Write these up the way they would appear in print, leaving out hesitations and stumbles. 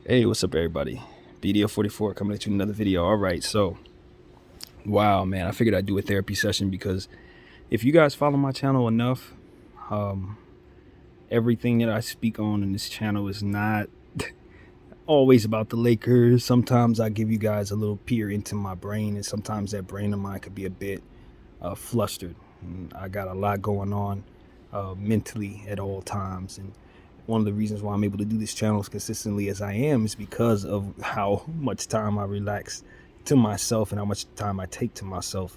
Hey, what's up, everybody? BDF 44 coming at you with another video. All right, so wow, man, I figured I'd do a therapy session because if you guys follow my channel enough, um, everything that I speak on in this channel is not always about the Lakers. Sometimes I give you guys a little peer into my brain, and sometimes that brain of mine could be a bit flustered. And I got a lot going on mentally at all times, and one of the reasons why I'm able to do this channel as consistently as I am is because of how much time I relax to myself and how much time I take to myself,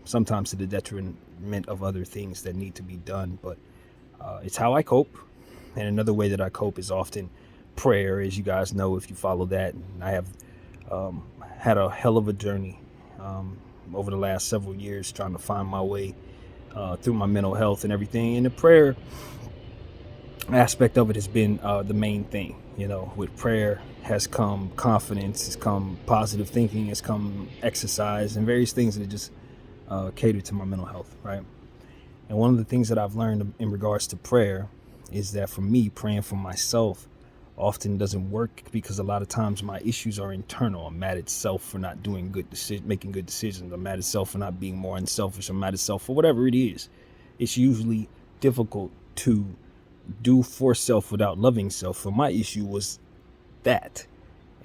sometimes to the detriment of other things that need to be done. But it's how I cope. And another way that I cope is often prayer, as you guys know if you follow that. And I have had a hell of a journey over the last several years trying to find my way through my mental health and everything. And the prayer aspect of it has been the main thing. You know, with prayer has come confidence, has come positive thinking, has come exercise, and various things that just cater to my mental health, right? And one of the things that I've learned in regards to prayer is that for me, praying for myself often doesn't work because a lot of times my issues are internal. I'm mad at self for not doing making good decisions. I'm mad at self for not being more unselfish. I'm mad at self for whatever it is. It's usually difficult to do for self without loving self. So my issue was that,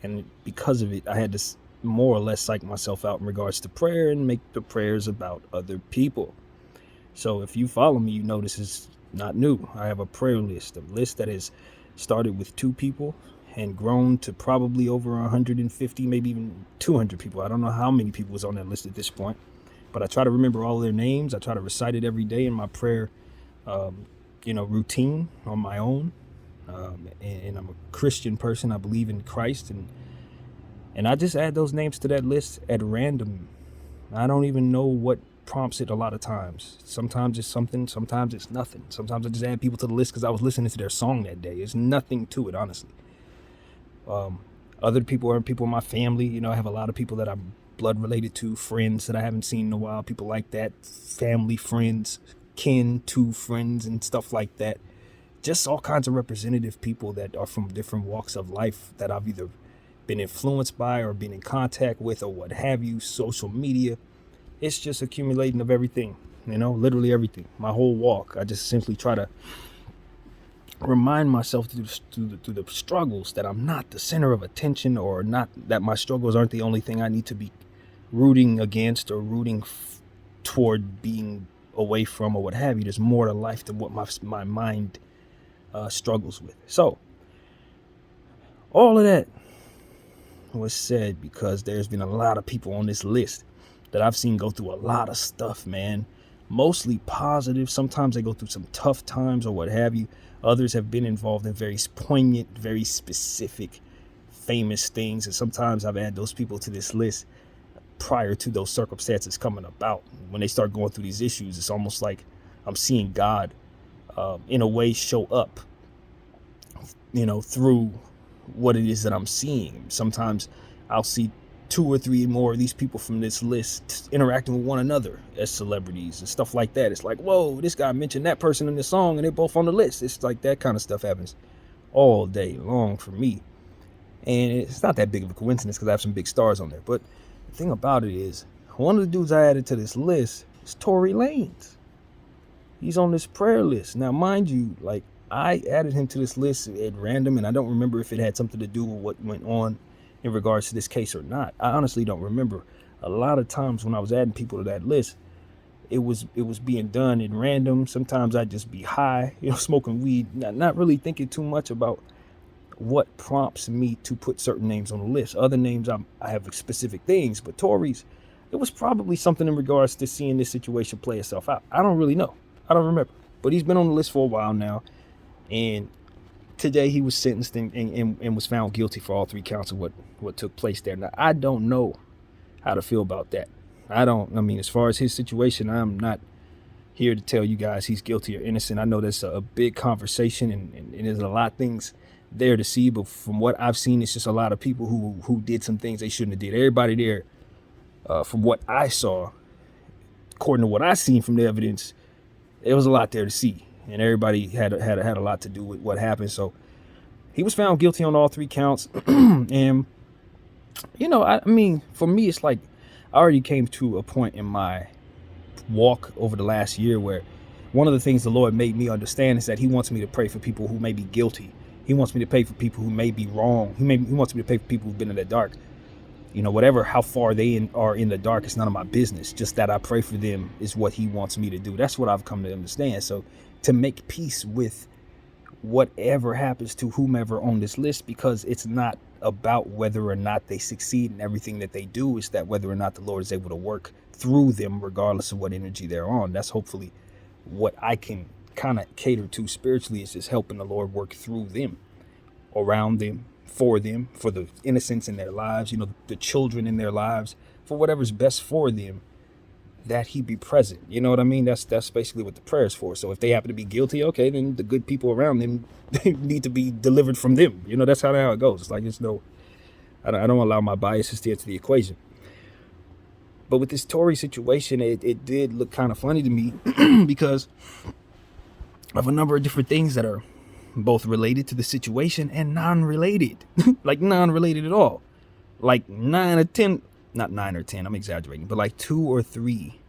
and because of it, I had to more or less psych myself out in regards to prayer and make the prayers about other people. So if you follow me, you know this is not new. I have a prayer list, a list that has started with 2 people and grown to probably over 150, maybe even 200 people. I don't know how many people was on that list at this point, but I try to remember all their names. I try to recite it every day in my prayer routine on my own. And I'm a Christian person. I believe in Christ, and I just add those names to that list at random. I don't even know what prompts it a lot of times. Sometimes it's something, sometimes it's nothing. Sometimes I just add people to the list because I was listening to their song that day. There's nothing to it, honestly. Other people are people in my family. You know, I have a lot of people that I'm blood related to, friends that I haven't seen in a while, people like that, family, friends, kin to friends and stuff like that. Just all kinds of representative people that are from different walks of life that I've either been influenced by or been in contact with or what have you. Social media, it's just accumulating of everything, literally everything. My whole walk, I just simply try to remind myself through the struggles that I'm not the center of attention, or not that my struggles aren't the only thing I need to be rooting against or rooting toward being away from or what have you. There's more to life than what my mind struggles with. So all of that was said because there's been a lot of people on this list that I've seen go through a lot of stuff, man. Mostly positive. Sometimes they go through some tough times or what have you. Others have been involved in very poignant, very specific, famous things. And sometimes I've added those people to this list prior to those circumstances coming about. When they start going through these issues, it's almost like I'm seeing God in a way show up, through what it is that I'm seeing. Sometimes I'll see 2 or 3 more of these people from this list interacting with one another as celebrities and stuff like that. It's like, whoa, this guy mentioned that person in the song and they're both on the list. It's like that kind of stuff happens all day long for me. And it's not that big of a coincidence because I have some big stars on there. But the thing about it is, one of the dudes I added to this list is Tory Lanez. He's on this prayer list. Now, mind you, like, I added him to this list at random, and I don't remember if it had something to do with what went on in regards to this case or not. I honestly don't remember. A lot of times when I was adding people to that list, it was being done in random. Sometimes I'd just be high, smoking weed, not really thinking too much about what prompts me to put certain names on the list. Other names, I have specific things, but Tory's, it was probably something in regards to seeing this situation play itself out. I don't really know. I don't remember. But he's been on the list for a while now. And today he was sentenced and was found guilty for all 3 counts of what took place there. Now, I don't know how to feel about that. As far as his situation, I'm not here to tell you guys he's guilty or innocent. I know that's a big conversation and there's a lot of things there to see. But from what I've seen, it's just a lot of people who did some things they shouldn't have did. Everybody there, from what I saw, according to what I seen from the evidence, there was a lot there to see. And everybody had a lot to do with what happened. So He was found guilty on all 3 counts. And, I mean, for me, it's like I already came to a point in my walk over the last year where one of the things the Lord made me understand is that he wants me to pray for people who may be guilty. He wants me to pray for people who may be wrong. He wants me to pray for people who've been in the dark. Whatever, how far they are in the dark, it's none of my business. Just that I pray for them is what he wants me to do. That's what I've come to understand. So to make peace with whatever happens to whomever on this list, because it's not about whether or not they succeed in everything that they do. It's that whether or not the Lord is able to work through them, regardless of what energy they're on. That's hopefully what I can kind of cater to spiritually, is just helping the Lord work through them, around them, for the innocents in their lives, the children in their lives, for whatever's best for them, that he be present. You know what I mean? That's basically what the prayer is for. So if they happen to be guilty, okay, then the good people around them, they need to be delivered from them. That's how it goes. It's like, I don't allow my biases to enter the equation. But with this Tory situation, it did look kind of funny to me because of a number of different things that are both related to the situation and non-related. Like non-related at all. Like 9 or 10, not 9 or 10, I'm exaggerating, but like 2 or 3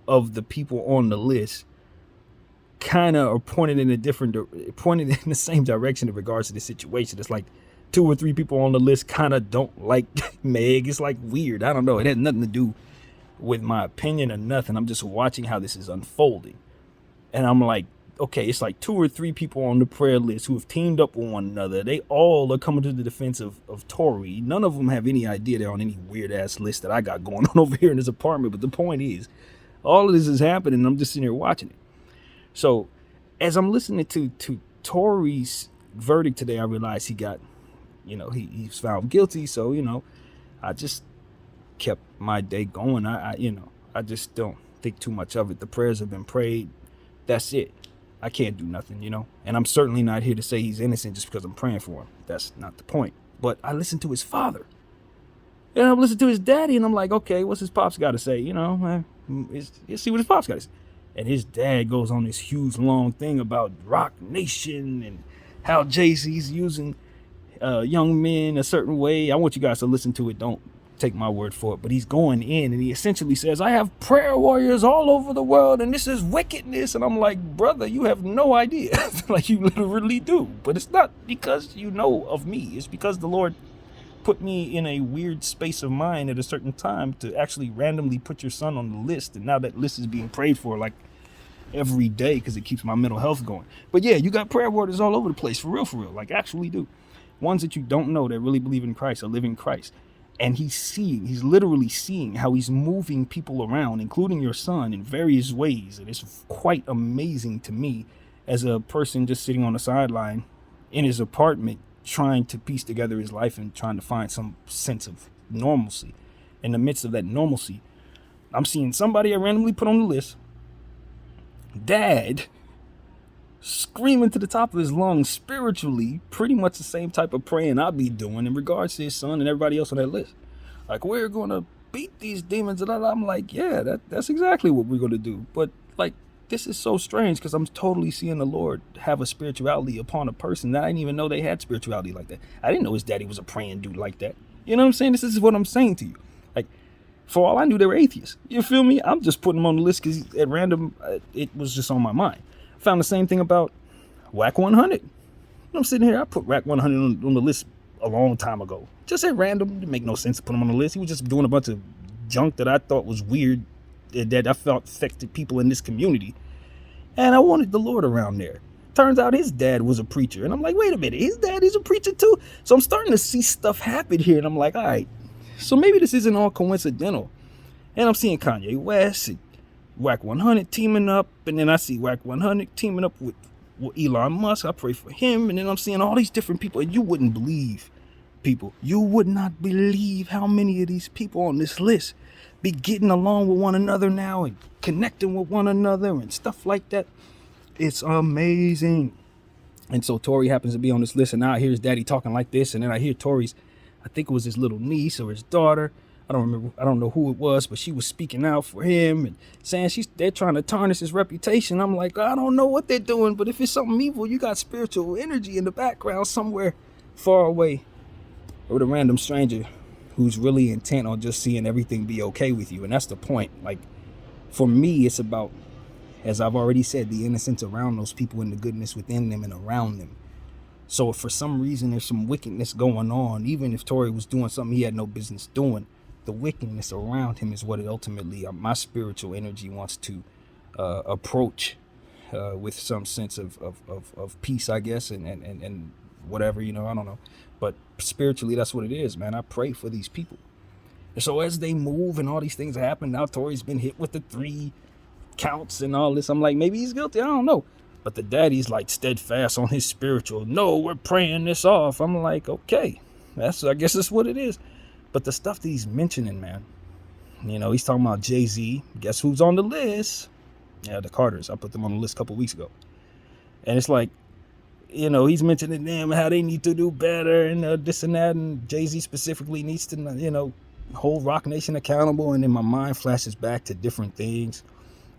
of the people on the list kind of are pointed in the same direction in regards to the situation. It's like 2 or 3 people on the list kind of don't like Meg. It's like weird. I don't know. It had nothing to do with my opinion or nothing. I'm just watching how this is unfolding. And I'm like, okay, it's like 2 or 3 people on the prayer list who have teamed up with one another. They all are coming to the defense of Tory. None of them have any idea they're on any weird ass list that I got going on over here in this apartment. But the point is, all of this is happening. I'm just sitting here watching it. So as I'm listening to Tory's verdict today, I realized he got, he was found guilty. So, I just kept my day going. I just don't think too much of it. The prayers have been prayed. That's it. I can't do nothing, and I'm certainly not here to say he's innocent just because I'm praying for him. That's not the point. But I listened to his father, and I listened to his daddy, and I'm like, okay, what's his pops got to say? Let's see what his pops got to say. And his dad goes on this huge long thing about Rock Nation and how Jay-Z's using young men a certain way. I want you guys to listen to it. Don't take my word for it, but he's going in and he essentially says, I have prayer warriors all over the world and this is wickedness. And I'm like, brother, you have no idea. Like, you literally do. But it's not because you know of me. It's because the Lord put me in a weird space of mind at a certain time to actually randomly put your son on the list. And now that list is being prayed for like every day because it keeps my mental health going. But yeah, you got prayer warriors all over the place, for real, like actually do. Ones that you don't know that really believe in Christ or live in Christ. And he's literally seeing how he's moving people around, including your son, in various ways. And it's quite amazing to me as a person just sitting on the sideline in his apartment, trying to piece together his life and trying to find some sense of normalcy. In the midst of that normalcy, I'm seeing somebody I randomly put on the list, dad, screaming to the top of his lungs spiritually, pretty much the same type of praying I'll be doing in regards to his son and everybody else on that list. Like, we're going to beat these demons. And I'm like, yeah, that's exactly what we're going to do. But like, this is so strange because I'm totally seeing the Lord have a spirituality upon a person that I didn't even know they had spirituality like that. I didn't know his daddy was a praying dude like that. You know what I'm saying? This is what I'm saying to you. Like, for all I knew, they were atheists. You feel me? I'm just putting them on the list because at random, it was just on my mind. Found the same thing about Whack 100. I'm sitting here, I put Whack 100 on the list a long time ago. Just at random. It didn't make no sense to put him on the list. He was just doing a bunch of junk that I thought was weird, that I felt affected people in this community. And I wanted the Lord around there. Turns out his dad was a preacher. And I'm like, wait a minute, his dad is a preacher too? So I'm starting to see stuff happen here. And I'm like, all right, so maybe this isn't all coincidental. And I'm seeing Kanye West and Whack 100 teaming up, and then I see Whack 100 teaming up with Elon Musk. I pray for him, and then I'm seeing all these different people, and you wouldn't believe, people, you would not believe how many of these people on this list be getting along with one another now and connecting with one another and stuff like that. It's amazing. And so Tory happens to be on this list, and now I hear his daddy talking like this, and then I hear Tory's, I think it was his little niece or his daughter, I don't remember. I don't know who it was, but she was speaking out for him and saying they're trying to tarnish his reputation. I'm like, I don't know what they're doing, but if it's something evil, you got spiritual energy in the background somewhere far away with a random stranger who's really intent on just seeing everything be okay with you. And that's the point. Like, for me, it's about, as I've already said, the innocence around those people and the goodness within them and around them. So if for some reason there's some wickedness going on, even if Tory was doing something he had no business doing, the wickedness around him is what it ultimately, my spiritual energy wants to approach with some sense of peace, I guess, and whatever, I don't know. But spiritually, that's what it is, man. I pray for these people. And so as they move and all these things happen, now Tory's been hit with the 3 counts and all this. I'm like, maybe he's guilty. I don't know. But the daddy's like steadfast on his spiritual. No, we're praying this off. I'm like, okay, I guess that's what it is. But the stuff that he's mentioning, man, he's talking about Jay-Z. Guess who's on the list? Yeah, the Carters. I put them on the list a couple weeks ago. And it's like, he's mentioning them, how they need to do better and this and that. And Jay-Z specifically needs to, hold Rock Nation accountable. And then my mind flashes back to different things.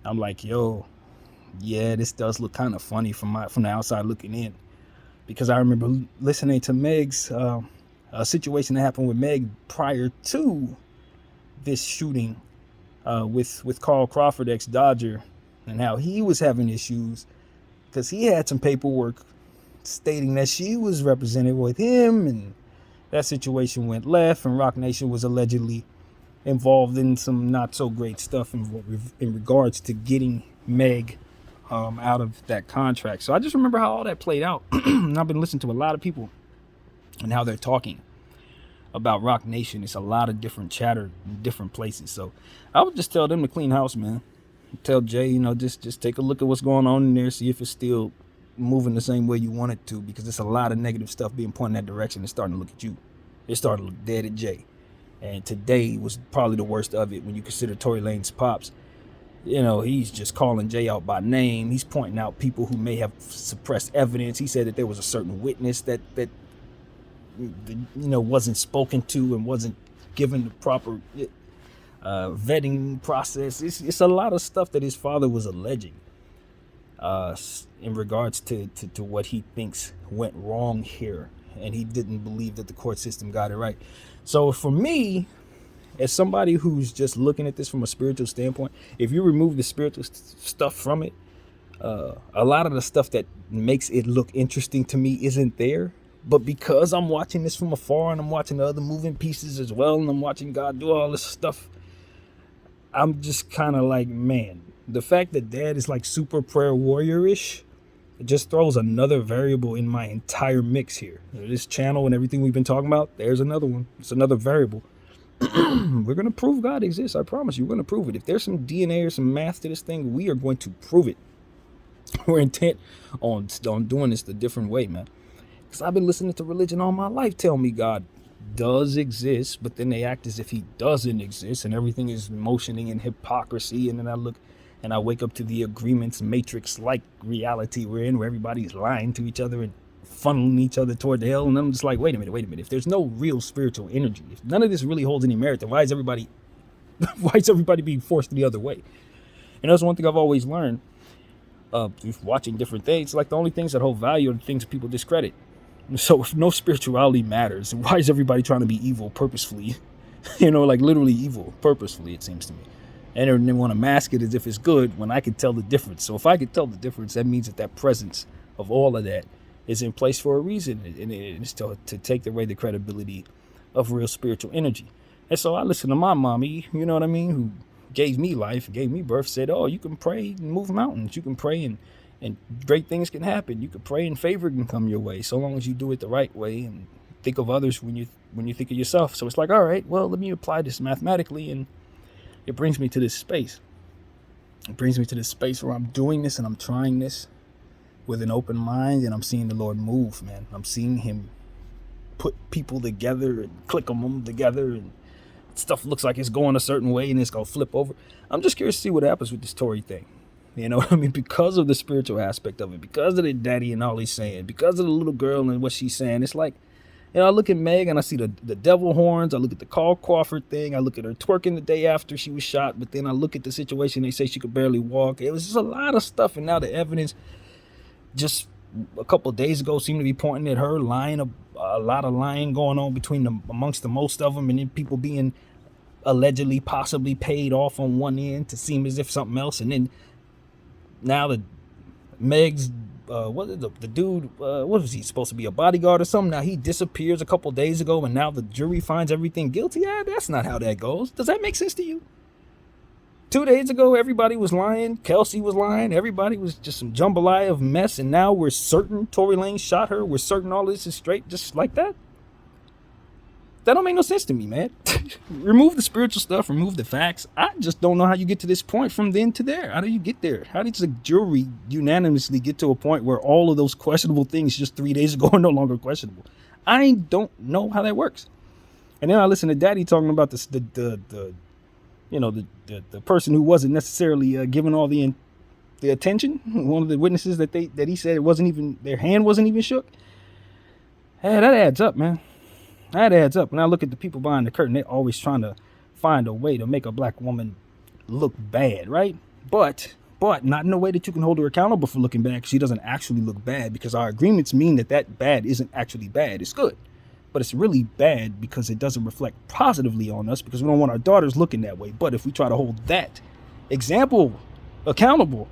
I'm like, yo, yeah, this does look kind of funny from the outside looking in. Because I remember listening to Meg's a situation that happened with Meg prior to this shooting with Carl Crawford, ex-Dodger, and how he was having issues because he had some paperwork stating that she was represented with him, and that situation went left, and Rock Nation was allegedly involved in some not so great stuff in regards to getting Meg out of that contract. So I just remember how all that played out. And I've been listening to a lot of people and how they're talking about Rock Nation. It's a lot of different chatter in different places. So I would just tell them to clean house, man. Tell Jay, just take a look at what's going on in there, see if it's still moving the same way you want it to, because there's a lot of negative stuff being pointed in that direction. It's starting to look at you. It's starting to look dead at Jay. And today was probably the worst of it when you consider Tory Lanez pops. He's just calling Jay out by name. He's pointing out people who may have suppressed evidence. He said that there was a certain witness that wasn't spoken to and wasn't given the proper vetting process. It's a lot of stuff that his father was alleging in regards to what he thinks went wrong here. And he didn't believe that the court system got it right. So for me, as somebody who's just looking at this from a spiritual standpoint, if you remove the spiritual stuff from it, a lot of the stuff that makes it look interesting to me isn't there. But because I'm watching this from afar and I'm watching the other moving pieces as well, and I'm watching God do all this stuff, I'm just kind of like, man, the fact that Dad is like super prayer warrior-ish, it just throws another variable in my entire mix here. This channel and everything we've been talking about, there's another one. It's another variable. We're going to prove God exists. I promise you, we're going to prove it. If there's some DNA or some math to this thing, we are going to prove it. We're intent on doing this the different way, man. Because I've been listening to religion all my life tell me God does exist, but then they act as if he doesn't exist, and everything is motioning in hypocrisy. And then I look and I wake up to the agreements matrix like reality we're in, where everybody's lying to each other and funneling each other toward the hell. And I'm just like, wait a minute. If there's no real spiritual energy, if none of this really holds any merit, then why is everybody being forced the other way? And that's one thing I've always learned watching different things. Like, the only things that hold value are the things people discredit. So if no spirituality matters, why is everybody trying to be evil purposefully? Like literally evil purposefully, it seems to me. And they want to mask it as if it's good when I can tell the difference. So if I can tell the difference, that means that presence of all of that is in place for a reason. And it's to take away the credibility of real spiritual energy. And so I listen to my mommy, who gave me life, gave me birth, said, oh, you can pray and move mountains. You can pray and great things can happen. You can pray and favor can come your way, so long as you do it the right way and think of others when you think of yourself. So it's like, all right, well, let me apply this mathematically, and it brings me to this space. It brings me to this space where I'm doing this and I'm trying this with an open mind, and I'm seeing the Lord move, man. I'm seeing him put people together and click them together, and stuff looks like it's going a certain way and it's going to flip over. I'm just curious to see what happens with this Tory thing. Because of the spiritual aspect of it, because of the daddy and all he's saying, because of the little girl and what she's saying. It's like, I look at Meg and I see the devil horns. I look at the Carl Crawford thing. I look at her twerking the day after she was shot. But then I look at the situation. They say she could barely walk. It was just a lot of stuff. And now the evidence just a couple of days ago seemed to be pointing at her, lying, a lot of lying going on between them, amongst the most of them, and then people being allegedly possibly paid off on one end to seem as if something else. And then now the Meg's what is the dude, what was he supposed to be, a bodyguard or something? Now he disappears a couple days ago, and now the jury finds everything guilty. Yeah, that's not how that goes. Does that make sense to you? 2 days ago, everybody was lying. Kelsey was lying. Everybody was just some jambalaya of mess. And now we're certain Tory Lanez shot her. We're certain all this is straight just like that. That don't make no sense to me, man. Remove the spiritual stuff. Remove the facts. I just don't know how you get to this point from then to there. How do you get there? How did the jury unanimously get to a point where all of those questionable things just 3 days ago are no longer questionable? I don't know how that works. And then I listen to Daddy talking about the person who wasn't necessarily given all the attention. One of the witnesses that he said it wasn't even, their hand wasn't even shook. Hey, that adds up, man. That adds up. When I look at the people behind the curtain, they're always trying to find a way to make a black woman look bad, right? But not in a way that you can hold her accountable for looking bad, because she doesn't actually look bad, because our agreements mean that bad isn't actually bad. It's good. But it's really bad because it doesn't reflect positively on us, because we don't want our daughters looking that way. But if we try to hold that example accountable,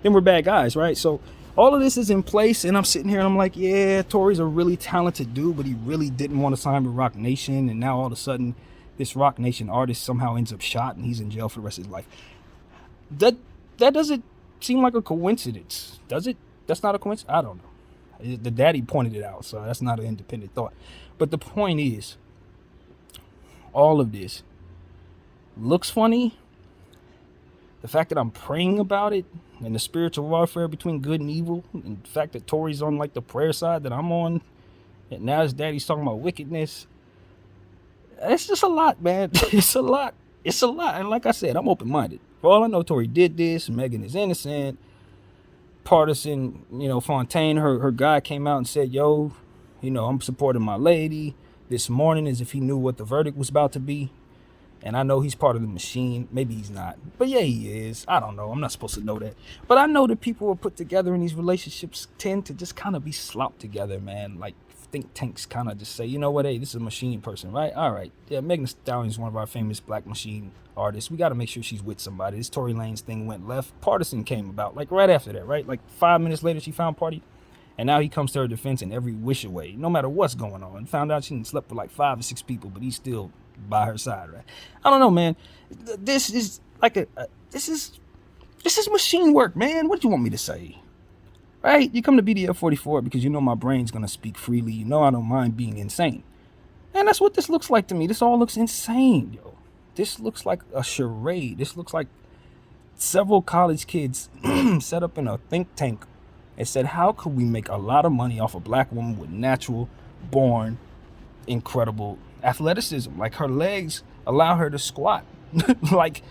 then we're bad guys, right? So all of this is in place, and I'm sitting here and I'm like, yeah, Tory's a really talented dude, but he really didn't want to sign with Roc Nation, and now all of a sudden this Roc Nation artist somehow ends up shot and he's in jail for the rest of his life. That doesn't seem like a coincidence, does it? That's not a coincidence? I don't know. The daddy pointed it out, so that's not an independent thought. But the point is, all of this looks funny. The fact that I'm praying about it, and the spiritual warfare between good and evil, and the fact that Tory's on like the prayer side that I'm on, and now his daddy's talking about wickedness. It's just a lot, man. It's a lot. And like I said, I'm open-minded. For all I know, Tory did this. Megan is innocent. Partisan, Fontaine, her guy came out and said, yo, I'm supporting my lady this morning, as if he knew what the verdict was about to be. And I know he's part of the machine. Maybe he's not. But yeah, he is. I don't know. I'm not supposed to know that. But I know that people who are put together in these relationships tend to just kind of be slopped together, man. Like think tanks kind of just say, you know what, hey, this is a machine person, right? All right. Yeah, Megan Thee Stallion is one of our famous black machine artists. We got to make sure she's with somebody. This Tory Lanez thing went left. Partisan came about, like right after that, right? Like 5 minutes later, she found Party. And now he comes to her defense in every which way, no matter what's going on. Found out she slept with like 5 or 6 people, but he's still by her side, right? I don't know, man. This is like this is machine work, man. What do you want me to say? Right? You come to BDF 44 because you know my brain's gonna speak freely. You know I don't mind being insane. And that's what this looks like to me. This all looks insane, yo. This looks like a charade. This looks like several college kids set up in a think tank and said, how could we make a lot of money off a black woman with natural born incredible athleticism? Like her legs allow her to squat like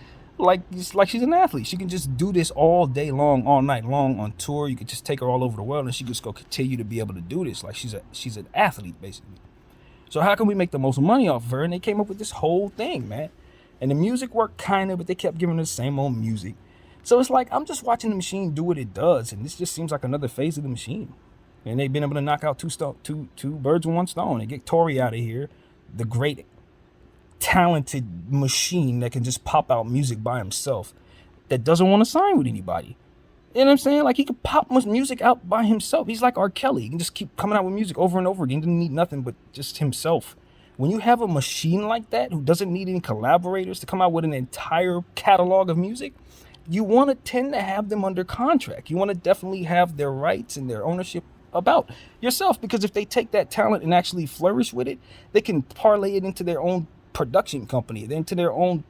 she's an athlete. She can just do this all day long, all night long on tour. You could just take her all over the world and she just go continue to be able to do this. Like she's an athlete basically. So how can we make the most money off of her? And they came up with this whole thing, man. And the music worked kind of, but they kept giving her the same old music. So it's like I'm just watching the machine do what it does, and this just seems like another phase of the machine. And they've been able to knock out two birds with one stone and get Tory out of here, the great talented machine that can just pop out music by himself, that doesn't want to sign with anybody. You know what I'm saying? Like he could pop music out by himself. He's like R. Kelly. He can just keep coming out with music over and over again. He doesn't need nothing but just himself. When you have a machine like that who doesn't need any collaborators to come out with an entire catalog of music, you want to tend to have them under contract. You want to definitely have their rights and their ownership about yourself, because if they take that talent and actually flourish with it, they can parlay it into their own production company, into their own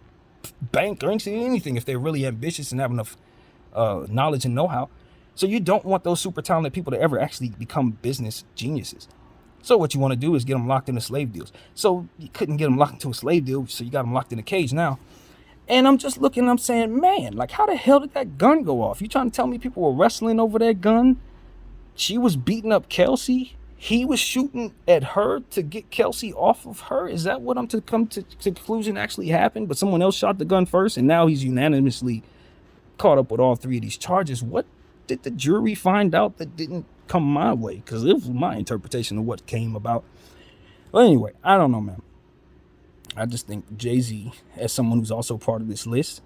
bank, or into anything if they're really ambitious and have enough knowledge and know-how. So you don't want those super talented people to ever actually become business geniuses. So what you want to do is get them locked into slave deals. So you couldn't get them locked into a slave deal, so you got them locked in a cage now. And I'm just looking, I'm saying, man, like how the hell did that gun go off? You trying to tell me people were wrestling over that gun? She was beating up Kelsey. He was shooting at her to get Kelsey off of her. Is that what I'm to come to conclusion actually happened? But someone else shot the gun first, and now he's unanimously caught up with all 3 of these charges. What did the jury find out that didn't come my way, because it was my interpretation of what came about. But anyway, I don't know, man. I just think Jay-Z, as someone who's also part of this list,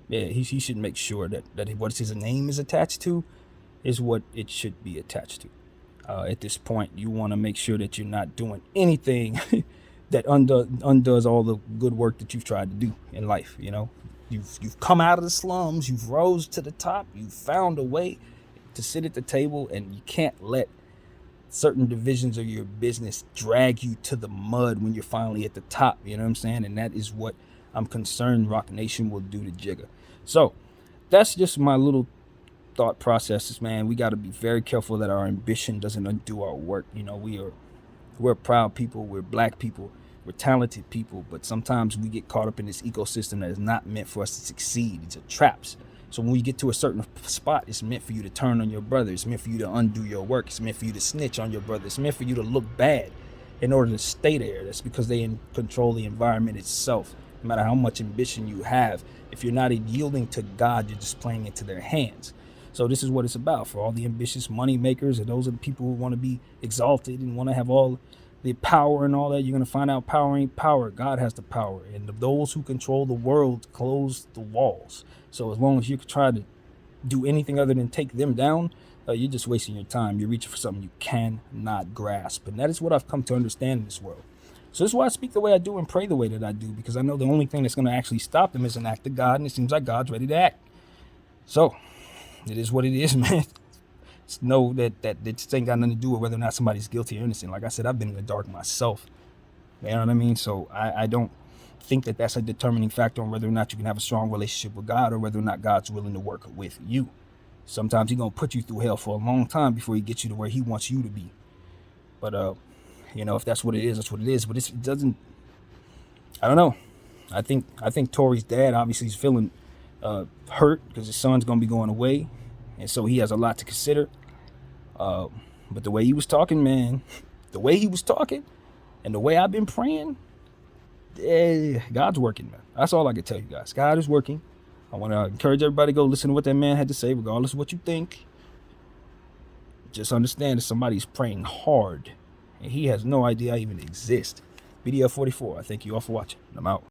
he should make sure that what his name is attached to is what it should be attached to. At this point, you want to make sure that you're not doing anything that undoes all the good work that you've tried to do in life. You know, you've come out of the slums, you've rose to the top, you've found a way to sit at the table, and you can't let certain divisions of your business drag you to the mud when you're finally at the top. You know what I'm saying? And that is what I'm concerned Rock Nation will do to Jigga. So that's just my little thought processes, man. We got to be very careful that our ambition doesn't undo our work. You know, we're proud people, we're black people, we're talented people, but sometimes we get caught up in this ecosystem that is not meant for us to succeed. It's a traps. So when you get to a certain spot, it's meant for you to turn on your brother. It's meant for you to undo your work. It's meant for you to snitch on your brother. It's meant for you to look bad in order to stay there. That's because they control the environment itself. No matter how much ambition you have, if you're not yielding to God, you're just playing into their hands. So this is what it's about for all the ambitious money makers, and those are the people who want to be exalted and want to have all the power and all that. You're going to find out power ain't power. God has the power. And those who control the world close the walls. So as long as you try to do anything other than take them down, you're just wasting your time. You're reaching for something you cannot grasp. And that is what I've come to understand in this world. So this is why I speak the way I do and pray the way that I do, because I know the only thing that's going to actually stop them is an act of God, and it seems like God's ready to act. So it is what it is, man. Just know that this ain't got nothing to do with whether or not somebody's guilty or innocent. Like I said, I've been in the dark myself. You know what I mean? So I don't think that that's a determining factor on whether or not you can have a strong relationship with God or whether or not God's willing to work with you. Sometimes he's going to put you through hell for a long time before he gets you to where he wants you to be. But, you know, if that's what it is, that's what it is. But it doesn't, I don't know. I think Tory's dad obviously is feeling hurt because his son's going to be going away. And so he has a lot to consider. But the way he was talking, man, the way he was talking and the way I've been praying, God's working, man. That's all I can tell you guys. God is working. I want to encourage everybody to go listen to what that man had to say, regardless of what you think. Just understand that somebody's praying hard, and he has no idea I even exist. BDF 44, I thank you all for watching. I'm out.